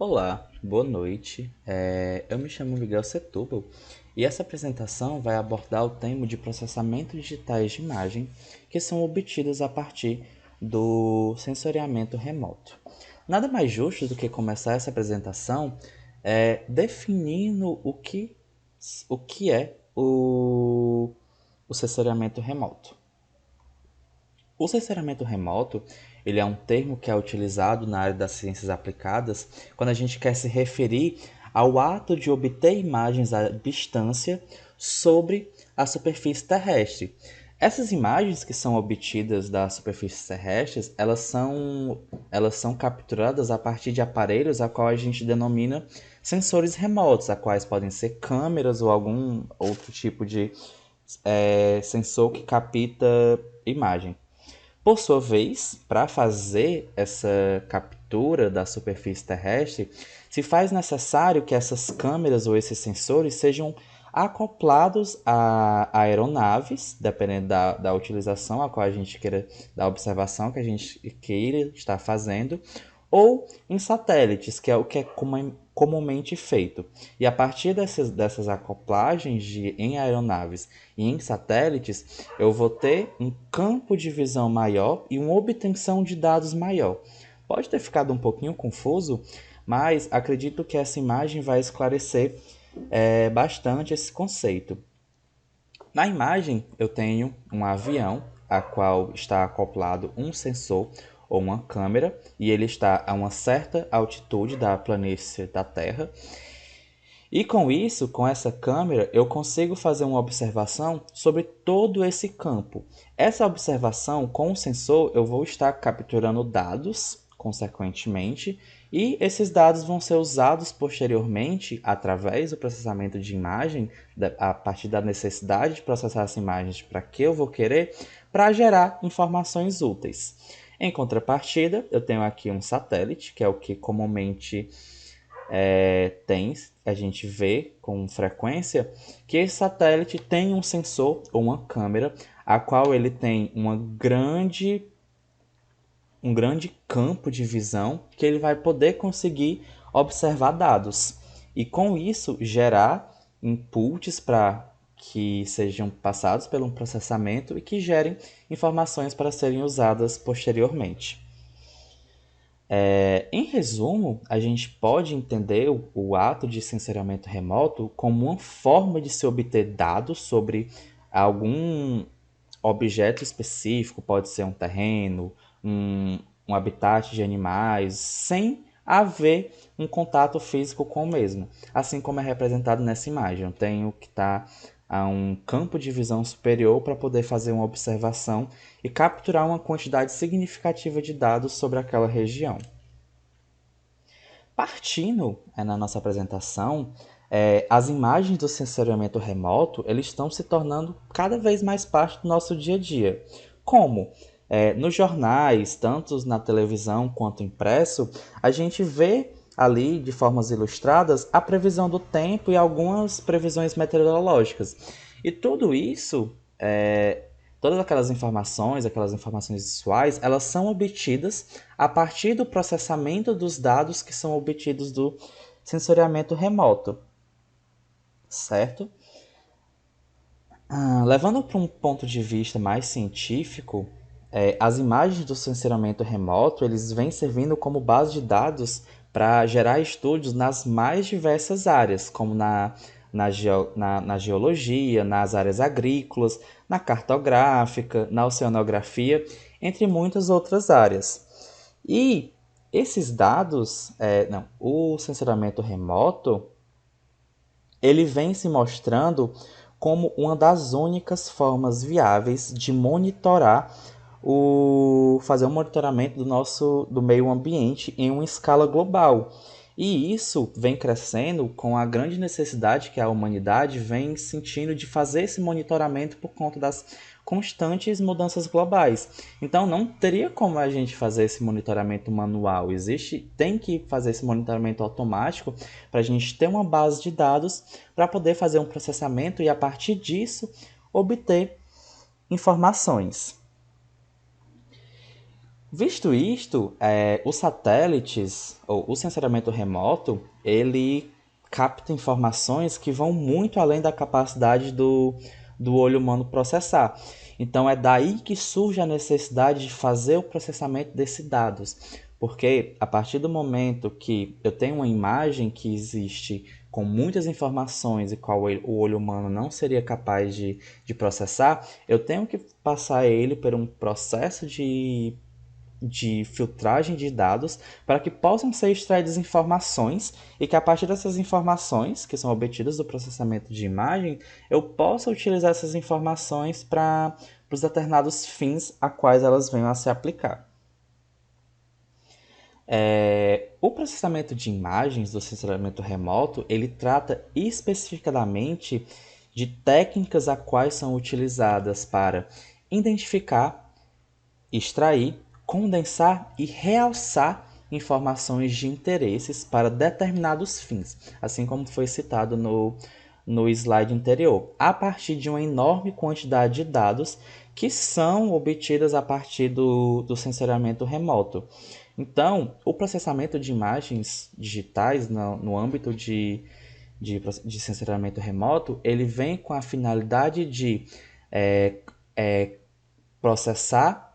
Olá, boa noite. Eu me chamo Miguel Setúbal e essa apresentação vai abordar o tema de processamento digitais de imagem que são obtidos a partir do sensoriamento remoto. Nada mais justo do que começar essa apresentação definindo o que é o sensoriamento remoto. O sensoriamento remoto, ele é um termo que é utilizado na área das ciências aplicadas quando a gente quer se referir ao ato de obter imagens à distância sobre a superfície terrestre. Essas imagens que são obtidas das superfícies terrestres, elas são capturadas a partir de aparelhos a qual a gente denomina sensores remotos, a quais podem ser câmeras ou algum outro tipo de sensor que capta imagem. Por sua vez, para fazer essa captura da superfície terrestre, se faz necessário que essas câmeras ou esses sensores sejam acoplados a aeronaves, dependendo da utilização a qual a gente queira, da observação que a gente queira estar fazendo, ou em satélites, que é o que é comumente feito. E a partir dessas acoplagens em aeronaves e em satélites, eu vou ter um campo de visão maior e uma obtenção de dados maior. Pode ter ficado um pouquinho confuso, mas acredito que essa imagem vai esclarecer bastante esse conceito. Na imagem, eu tenho um avião, a qual está acoplado um sensor ou uma câmera, e ele está a uma certa altitude da planície da Terra. E com isso, com essa câmera, eu consigo fazer uma observação sobre todo esse campo. Essa observação com o sensor, eu vou estar capturando dados, consequentemente, e esses dados vão ser usados posteriormente, através do processamento de imagem, a partir da necessidade de processar essas imagens para que eu vou querer, para gerar informações úteis. Em contrapartida, eu tenho aqui um satélite, que é o que comumente a gente vê com frequência que esse satélite tem um sensor ou uma câmera, a qual ele tem um grande campo de visão que ele vai poder conseguir observar dados e com isso gerar inputs para que sejam passados por um processamento e que gerem informações para serem usadas posteriormente. Em resumo, a gente pode entender o ato de sensoriamento remoto como uma forma de se obter dados sobre algum objeto específico, pode ser um terreno, um habitat de animais, sem haver um contato físico com o mesmo, assim como é representado nessa imagem. Eu tenho que estar a um campo de visão superior para poder fazer uma observação e capturar uma quantidade significativa de dados sobre aquela região. Partindo na nossa apresentação, as imagens do sensoriamento remoto eles estão se tornando cada vez mais parte do nosso dia a dia. Como? Nos jornais, tanto na televisão quanto impresso, a gente vê ali, de formas ilustradas, a previsão do tempo e algumas previsões meteorológicas. E tudo isso, todas aquelas informações visuais, elas são obtidas a partir do processamento dos dados que são obtidos do sensoriamento remoto, certo? Levando para um ponto de vista mais científico, as imagens do sensoriamento remoto eles vêm servindo como base de dados para gerar estudos nas mais diversas áreas, como na geologia, nas áreas agrícolas, na cartográfica, na oceanografia, entre muitas outras áreas. E esses dados, não, o sensoramento remoto, ele vem se mostrando como uma das únicas formas viáveis de monitorar fazer um monitoramento do meio ambiente em uma escala global. E isso vem crescendo com a grande necessidade que a humanidade vem sentindo de fazer esse monitoramento por conta das constantes mudanças globais. Então não teria como a gente fazer esse monitoramento manual. Tem que fazer esse monitoramento automático para a gente ter uma base de dados para poder fazer um processamento e a partir disso obter informações. Visto isto, os satélites, ou o sensoriamento remoto, ele capta informações que vão muito além da capacidade do olho humano processar. Então é daí que surge a necessidade de fazer o processamento desses dados. Porque a partir do momento que eu tenho uma imagem que existe com muitas informações e qual o olho humano não seria capaz de processar, eu tenho que passar ele por um processo de filtragem de dados para que possam ser extraídas informações e que a partir dessas informações que são obtidas do processamento de imagem, eu possa utilizar essas informações para os determinados fins a quais elas venham a se aplicar. O processamento de imagens do sensoriamento remoto, ele trata especificadamente de técnicas a quais são utilizadas para identificar, extrair, condensar e realçar informações de interesses para determinados fins, assim como foi citado no slide anterior, a partir de uma enorme quantidade de dados que são obtidas a partir do sensoriamento remoto. Então, o processamento de imagens digitais no âmbito de sensoriamento remoto, ele vem com a finalidade de é, processar,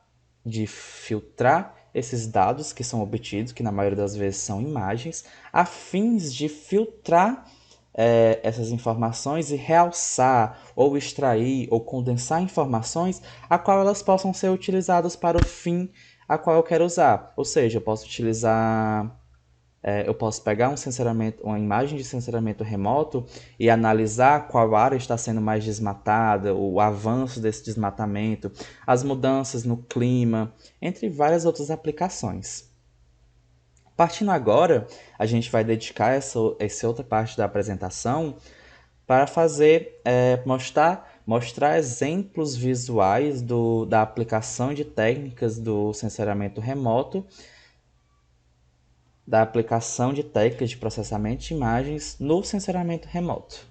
de filtrar esses dados que são obtidos, que na maioria das vezes são imagens, a fins de filtrar essas informações e realçar, ou extrair, ou condensar informações a qual elas possam ser utilizadas para o fim a qual eu quero usar. Ou seja, eu posso pegar uma imagem de sensoramento remoto e analisar qual área está sendo mais desmatada, o avanço desse desmatamento, as mudanças no clima, entre várias outras aplicações. Partindo agora, a gente vai dedicar essa outra parte da apresentação para mostrar exemplos visuais da aplicação de técnicas do sensoriamento remoto, da aplicação de técnicas de processamento de imagens no sensoriamento remoto.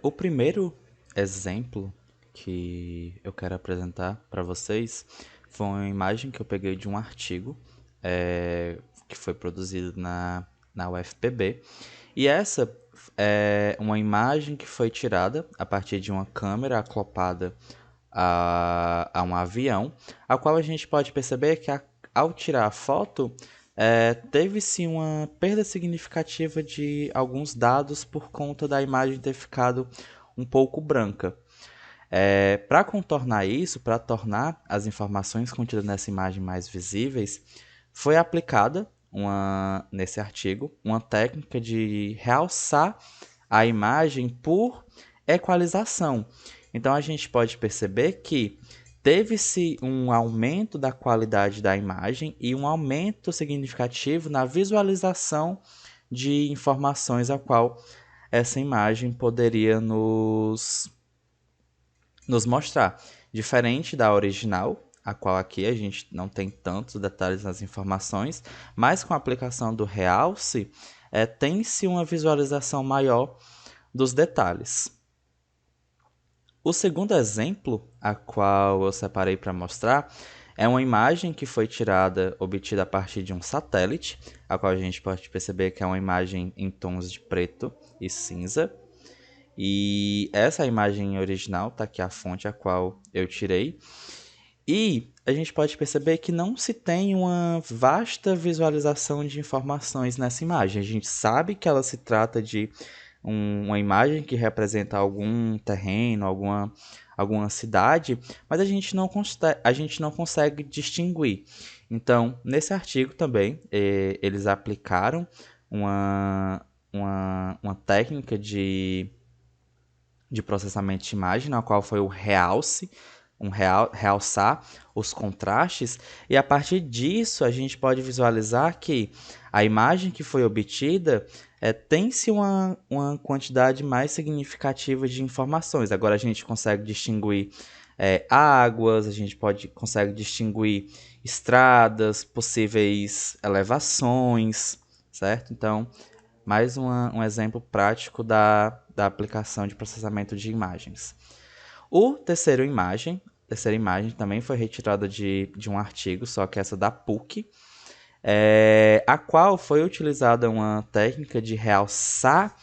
O primeiro exemplo que eu quero apresentar para vocês foi uma imagem que eu peguei de um artigo que foi produzido na UFPB. E essa é uma imagem que foi tirada a partir de uma câmera acoplada a um avião, a qual a gente pode perceber que ao tirar a foto, teve-se uma perda significativa de alguns dados por conta da imagem ter ficado um pouco branca. Para contornar isso, para tornar as informações contidas nessa imagem mais visíveis, foi aplicada nesse artigo uma técnica de realçar a imagem por equalização. Então a gente pode perceber que teve-se um aumento da qualidade da imagem e um aumento significativo na visualização de informações a qual essa imagem poderia nos mostrar. Diferente da original, a qual aqui a gente não tem tantos detalhes nas informações, mas com a aplicação do realce, tem-se uma visualização maior dos detalhes. O segundo exemplo, a qual eu separei para mostrar, é uma imagem que foi obtida a partir de um satélite, a qual a gente pode perceber que é uma imagem em tons de preto e cinza. E essa imagem original, tá aqui a fonte a qual eu tirei. E a gente pode perceber que não se tem uma vasta visualização de informações nessa imagem. A gente sabe que ela se trata de uma imagem que representa algum terreno, alguma cidade, mas a gente não consegue distinguir. Então, nesse artigo também, eles aplicaram uma técnica de processamento de imagem, na qual foi o realce, realçar os contrastes, e a partir disso a gente pode visualizar que a imagem que foi obtida tem-se uma quantidade mais significativa de informações. Agora a gente consegue distinguir águas, a gente consegue distinguir estradas, possíveis elevações, certo? Então, mais um exemplo prático da aplicação de processamento de imagens. O terceiro imagem, terceira imagem também foi retirada de um artigo, só que essa da PUC, a qual foi utilizada uma técnica de realçar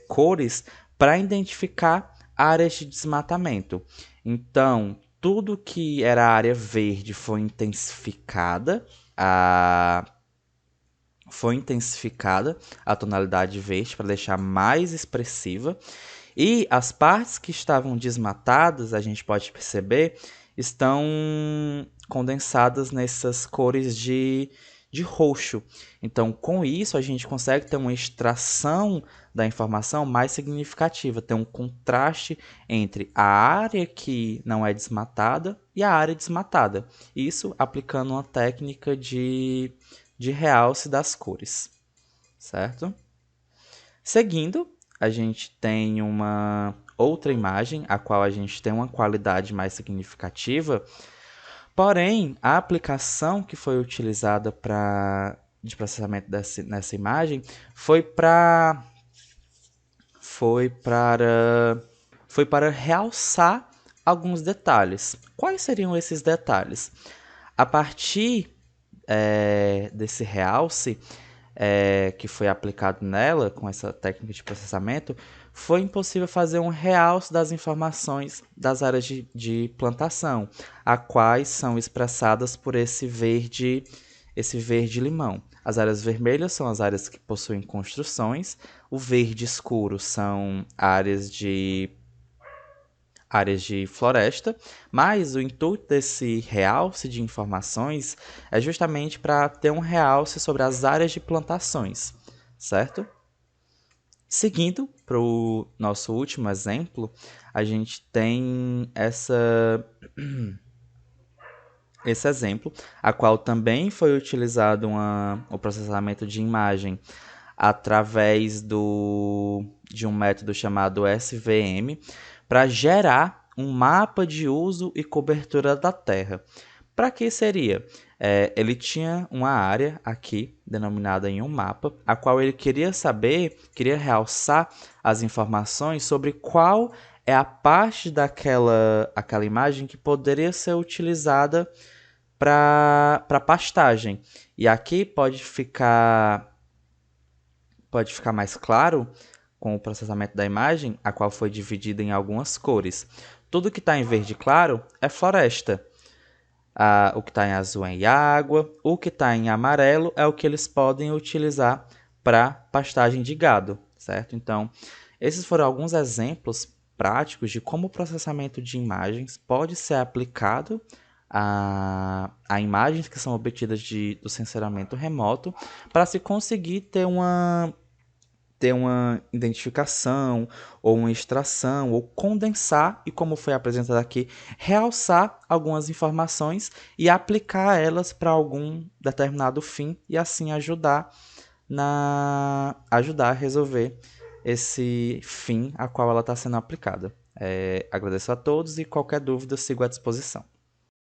cores para identificar áreas de desmatamento. Então, tudo que era área verde foi intensificada a tonalidade verde para deixar mais expressiva. E as partes que estavam desmatadas, a gente pode perceber, estão condensadas nessas cores de roxo. Então, com isso, a gente consegue ter uma extração da informação mais significativa, ter um contraste entre a área que não é desmatada e a área desmatada. Isso aplicando uma técnica de realce das cores, certo? Seguindo, a gente tem uma outra imagem, a qual a gente tem uma qualidade mais significativa, porém, a aplicação que foi utilizada de processamento nessa imagem foi para realçar alguns detalhes. Quais seriam esses detalhes? A partir desse realce que foi aplicado nela, com essa técnica de processamento, foi impossível fazer um realce das informações das áreas de plantação, a quais são expressadas por esse verde limão. As áreas vermelhas são as áreas que possuem construções, o verde escuro são áreas de floresta, mas o intuito desse realce de informações é justamente para ter um realce sobre as áreas de plantações, certo? Seguindo para o nosso último exemplo, a gente tem esse exemplo, a qual também foi utilizado o processamento de imagem através de um método chamado SVM para gerar um mapa de uso e cobertura da terra. Para que seria? Ele tinha uma área aqui, denominada em um mapa, a qual ele queria realçar as informações sobre qual é a parte aquela imagem que poderia ser utilizada para pastagem. E aqui pode ficar mais claro com o processamento da imagem, a qual foi dividida em algumas cores. Tudo que está em verde claro é floresta. O que está em azul é água. O que está em amarelo é o que eles podem utilizar para pastagem de gado, certo? Então, esses foram alguns exemplos práticos de como o processamento de imagens pode ser aplicado a imagens que são obtidas do sensoramento remoto para se conseguir ter uma identificação, ou uma extração, ou condensar, e como foi apresentado aqui, realçar algumas informações e aplicar elas para algum determinado fim, e assim ajudar a resolver esse fim a qual ela está sendo aplicada. Agradeço a todos e qualquer dúvida sigo à disposição.